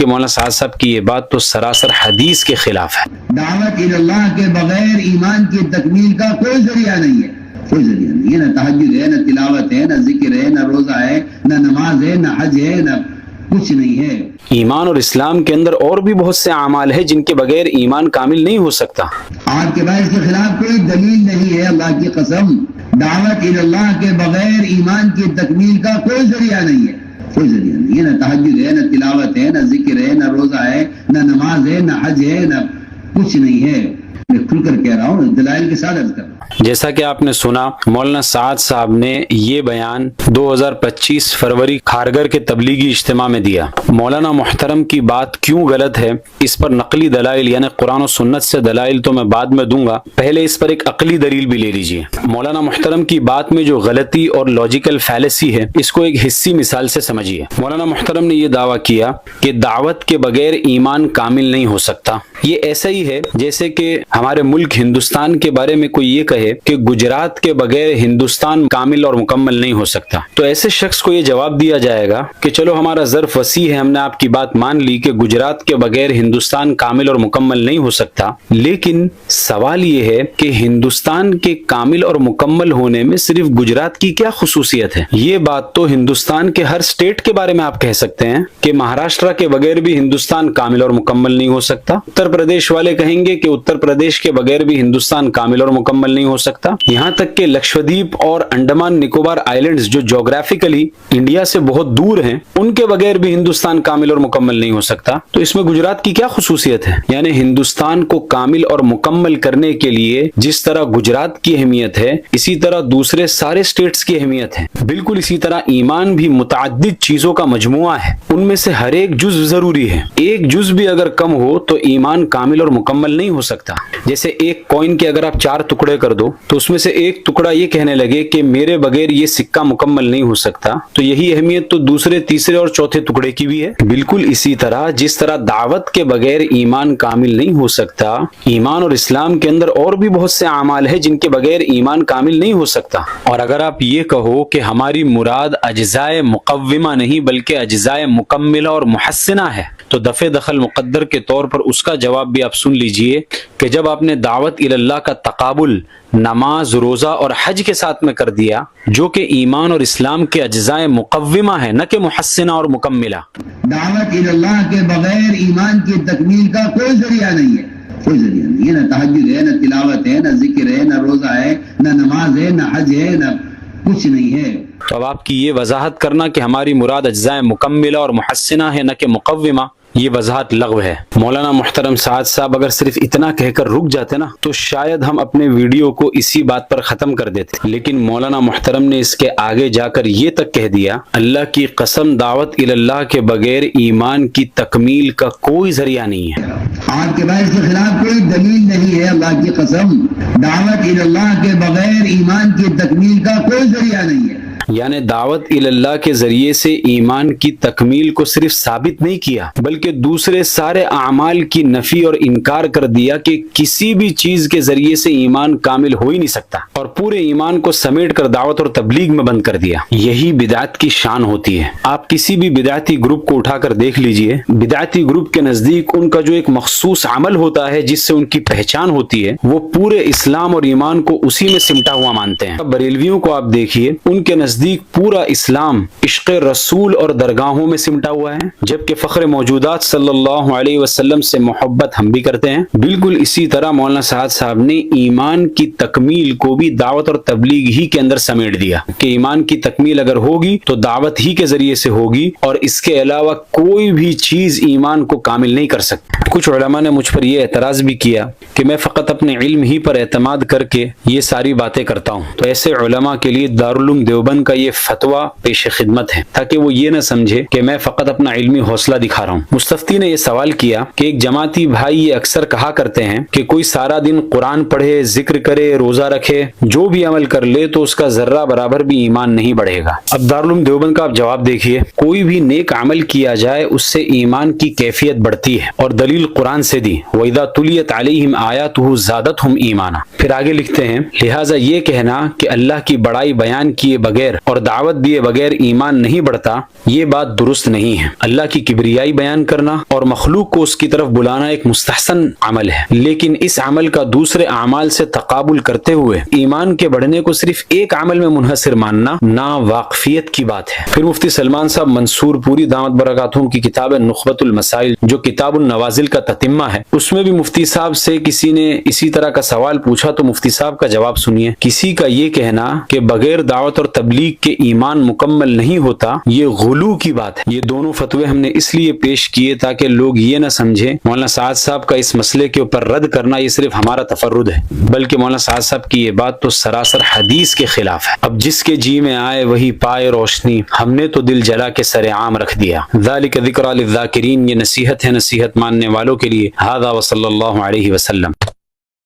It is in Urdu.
کہ مولانا سعد صاحب کی یہ بات تو سراسر حدیث کے خلاف ہے۔ دعوت اللہ کے بغیر ایمان کی تکمیل کا کوئی ذریعہ نہیں ہے، کوئی ذریعہ نہیں ہے، نہ تہجد ہے، نہ تلاوت ہے، نہ ذکر ہے، نہ روزہ ہے، نہ نماز ہے، نہ حج ہے، نہ کچھ نہیں ہے۔ ایمان اور اسلام کے اندر اور بھی بہت سے اعمال ہیں جن کے بغیر ایمان کامل نہیں ہو سکتا۔ آپ کے پاس اس کے خلاف کوئی دلیل نہیں ہے، اللہ کی قسم دعوت اللہ کے بغیر ایمان کی تکمیل کا کوئی ذریعہ نہیں ہے، کوئی ذریعہ نہیں ہے، نہ تہجد ہے، نہ تلاوت ہے، نہ ذکر ہے، نہ روزہ ہے، نہ نماز ہے، نہ حج ہے، نہ کچھ نہیں ہے۔ میں کھل کر کہہ رہا ہوں، دلائل کے ساتھ عرض کر رہا ہوں۔ جیسا کہ آپ نے سنا مولانا سعد صاحب نے یہ بیان 2025 فروری کھارگھر کے تبلیغی اجتماع میں دیا۔ مولانا محترم کی بات کیوں غلط ہے اس پر نقلی دلائل یعنی قرآن و سنت سے دلائل تو میں بعد میں دوں گا، پہلے اس پر ایک عقلی دلیل بھی لے لیجئے۔ مولانا محترم کی بات میں جو غلطی اور لاجیکل فیلیسی ہے اس کو ایک حصی مثال سے سمجھیے۔ مولانا محترم نے یہ دعویٰ کیا کہ دعوت کے بغیر ایمان کامل نہیں ہو سکتا۔ یہ ایسا ہی ہے جیسے کہ ہمارے ملک ہندوستان کے بارے میں کوئی یہ کہے کہ گجرات کے بغیر ہندوستان کامل اور مکمل نہیں ہو سکتا، تو ایسے شخص کو یہ جواب دیا جائے گا کہ چلو ہمارا ظرف وسیع ہے، ہم نے آپ کی بات مان لی کہ گجرات کے بغیر ہندوستان کامل اور مکمل نہیں ہو سکتا، لیکن سوال یہ ہے کہ ہندوستان کے کامل اور مکمل ہونے میں صرف گجرات کی کیا خصوصیت ہے؟ یہ بات تو ہندوستان کے ہر سٹیٹ کے بارے میں آپ کہہ سکتے ہیں کہ مہاراشٹر کے بغیر بھی ہندوستان کامل اور مکمل نہیں ہو سکتا، اتر پردیش والے کہیں گے کہ اتر پردیش کے بغیر بھی ہندوستان کامل اور مکمل نہیں ہو سکتا، یہاں تک کہ لکشدیپ اور انڈمان نکوبار آئلینڈز جو جغرافیکلی انڈیا سے بہت دور ہیں ان کے بغیر بھی ہندوستان کامل اور مکمل نہیں ہو سکتا، تو اس میں گجرات کی کیا خصوصیت ہے؟ یعنی ہندوستان کو کامل اور مکمل کرنے کے لیے جس طرح گجرات کی اہمیت ہے اسی طرح دوسرے سارے سٹیٹس کی اہمیت ہے، بالکل اسی طرح ایمان بھی متعدد چیزوں کا مجموعہ ہے، ان میں سے ہر ایک جز ضروری ہے، ایک جز بھی اگر کم ہو تو ایمان کامل اور مکمل نہیں ہو سکتا۔ جیسے ایک کوئن کے اگر آپ 4 ٹکڑے کر دو تو اس میں سے ایک ٹکڑا یہ کہنے لگے کہ میرے بغیر یہ سکہ مکمل نہیں ہو سکتا، تو یہی اہمیت تو دوسرے تیسرے اور چوتھے ٹکڑے کی بھی ہے۔ بالکل اسی طرح جس طرح دعوت کے بغیر ایمان کامل نہیں ہو سکتا، ایمان اور اسلام کے اندر اور بھی بہت سے اعمال ہیں جن کے بغیر ایمان کامل نہیں ہو سکتا۔ اور اگر آپ یہ کہو کہ ہماری مراد اجزائے مقومہ نہیں بلکہ اجزائے مکملہ اور محسنہ ہے تو دفع دخل مقدر کے طور پر اس کا جواب بھی آپ سن لیجئے کہ جب آپ نے دعوت اللہ کا تقابل نماز، روزہ اور حج کے ساتھ میں کر دیا جو کہ ایمان اور اسلام کے اجزائے مقومہ ہے نہ کہ محسنہ اور مکملہ۔ دعوت اللہ کے بغیر ایمان کی تکمیل کا کوئی ذریعہ نہیں ہے، کوئی ذریعہ نہیں ہے، نہ تہجد ہے، نہ تلاوت ہے، نہ ذکر ہے، نہ روزہ ہے، نہ نماز ہے، نہ حج ہے، نہ کچھ نہیں ہے۔ تو اب آپ کی یہ وضاحت کرنا کہ ہماری مراد اجزائے مکملہ اور محسنہ ہے نہ کہ مقومہ، یہ وضاحت لغو ہے۔ مولانا محترم سعد صاحب اگر صرف اتنا کہہ کر رک جاتے نا تو شاید ہم اپنے ویڈیو کو اسی بات پر ختم کر دیتے، لیکن مولانا محترم نے اس کے آگے جا کر یہ تک کہہ دیا اللہ کی قسم دعوت اللہ کے بغیر ایمان کی تکمیل کا کوئی ذریعہ نہیں ہے۔ آپ کے پاس اس کے خلاف کوئی دلیل نہیں ہے، اللہ کی قسم دعوت اللہ کے بغیر ایمان کی تکمیل کا کوئی ذریعہ نہیں ہے۔ یعنی دعوت اللہ کے ذریعے سے ایمان کی تکمیل کو صرف ثابت نہیں کیا بلکہ دوسرے سارے اعمال کی نفی اور انکار کر دیا کہ کسی بھی چیز کے ذریعے سے ایمان کامل ہو ہی نہیں سکتا، اور پورے ایمان کو سمیٹ کر دعوت اور تبلیغ میں بند کر دیا۔ یہی بدعت کی شان ہوتی ہے۔ آپ کسی بھی بدعتی گروپ کو اٹھا کر دیکھ لیجئے، بدعتی گروپ کے نزدیک ان کا جو ایک مخصوص عمل ہوتا ہے جس سے ان کی پہچان ہوتی ہے وہ پورے اسلام اور ایمان کو اسی میں سمٹا ہوا مانتے ہیں۔ بریلویوں کو آپ دیکھیے، ان کے نزدیک پورا اسلام عشق رسول اور درگاہوں میں سمٹا ہوا ہے، جبکہ فخر موجودات صلی اللہ علیہ وسلم سے محبت ہم بھی کرتے ہیں۔ بالکل اسی طرح مولانا سعد صاحب نے ایمان کی تکمیل کو بھی دعوت اور تبلیغ ہی کے اندر سمیٹ دیا کہ ایمان کی تکمیل اگر ہوگی تو دعوت ہی کے ذریعے سے ہوگی اور اس کے علاوہ کوئی بھی چیز ایمان کو کامل نہیں کر سکتی۔ کچھ علماء نے مجھ پر یہ اعتراض بھی کیا کہ میں فقط اپنے علم ہی پر اعتماد کر کے یہ ساری باتیں کرتا ہوں، تو ایسے علماء کے لیے دارالعلوم دیوبند کا یہ فتویٰ پیش خدمت ہے تاکہ وہ یہ نہ سمجھے کہ میں فقط اپنا علمی حوصلہ دکھا رہا ہوں۔ مستفتی نے یہ سوال کیا کہ ایک جماعتی بھائی یہ اکثر کہا کرتے ہیں کہ کوئی سارا دن قرآن پڑھے، ذکر کرے، روزہ رکھے، جو بھی عمل کر لے تو اس کا ذرہ برابر بھی ایمان نہیں بڑھے گا۔ اب دارالعلوم دیوبند کا آپ جواب دیکھیے، کوئی بھی نیک عمل کیا جائے اس سے ایمان کی کیفیت بڑھتی ہے، اور دلیل قرآن سے دی وَإِذَا تُلِيَتْ عَلَيْهِمْ آيَاتُهُ زَادَتْهُمْ ایمانا۔ پھر آگے لکھتے ہیں لہٰذا یہ کہنا کہ اللہ کی بڑائی بیان کیے بغیر بغیر اور دعوت دیے بغیر ایمان نہیں بڑھتا، یہ بات درست نہیں ہے۔ اللہ کی کبریائی بیان کرنا اور مخلوق کو اس کی طرف بلانا ایک مستحسن عمل ہے، لیکن اس عمل کا دوسرے اعمال سے تقابل کرتے ہوئے ایمان کے بڑھنے کو صرف ایک عمل میں منحصر ماننا ناواقفیت کی بات ہے۔ پھر مفتی سلمان صاحب منصور پوری دامت برکاتہم کی کتاب نخبۃ المسائل جو کتاب النوازل کا تتمہ ہے، اس میں بھی مفتی صاحب سے کسی نے اسی طرح کا سوال پوچھا تو مفتی صاحب کا جواب سنیے۔ کسی کا یہ کہنا کہ بغیر دعوت اور تبلیغ کے ایمان مکمل نہیں ہوتا، یہ غلو کی بات ہے۔ یہ دونوں فتوے ہم نے اس لیے پیش کیے تاکہ لوگ یہ نہ سمجھیں مولانا سعد صاحب کا اس مسئلے کے اوپر رد کرنا یہ صرف ہمارا تفرد ہے، بلکہ مولانا سعد صاحب کی یہ بات تو سراسر حدیث کے خلاف ہے۔ اب جس کے جی میں آئے وہی پائے روشنی، ہم نے تو دل جلا کے سر عام رکھ دیا۔ ذالک ذکریٰ للذاکرین، یہ نصیحت ہے نصیحت ماننے والوں کے لیے۔ ھذا وصلی اللہ علیہ وسلم۔